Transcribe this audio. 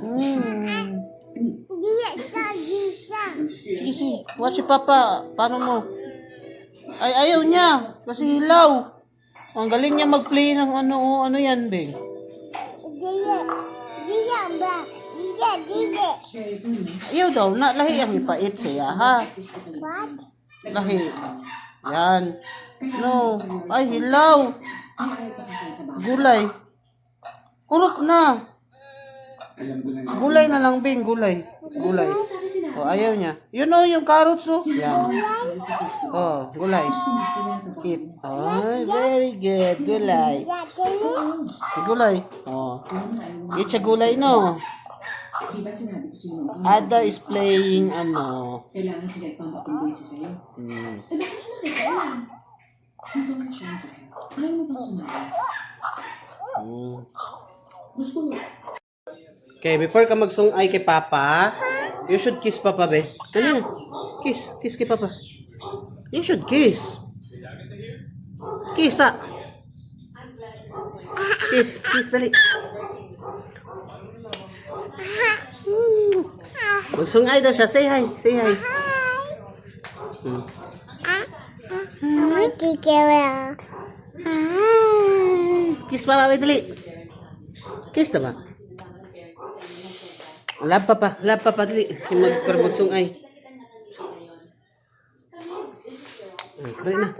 Hmm. Sige, sige. Watch si Papa. Paano mo? Ay, ayaw niya. Kasi hilaw. Ang galing niya mag-play ng ano yan, Bing? Ayaw daw. Lahi ang ipait siya, ha? What? Lahi. Yan. No. Ay, hilaw. Gulay. Kurot na. Gulay na lang, Bing. Gulay. Gulay. Oh, ayaw niya. Yun o, yung carrots o. Yan. Oh, gulay. Eat. Oh, very good. Gulay. Gulay. Oh. Eat siya gulay, no? Ada is playing, Kailangan sila ipapatuloy sa'yo. Hmm. Eh, bakit siya nakikailan? Gusto mo siya. Ayaw mo bang sumali? Gusto mo. Okay, before ka magsungay kay Papa, you should kiss Papa, be. Dali na. Kiss. Kiss kay Papa. You should kiss. Kiss, ah. Kiss. Kiss, dali. Magsungay daw siya. Say hi. Say hi. Hmm. Kiss Papa, be, dali. Kiss na ba? Love Papa, dali. Para magsungay. Dali na.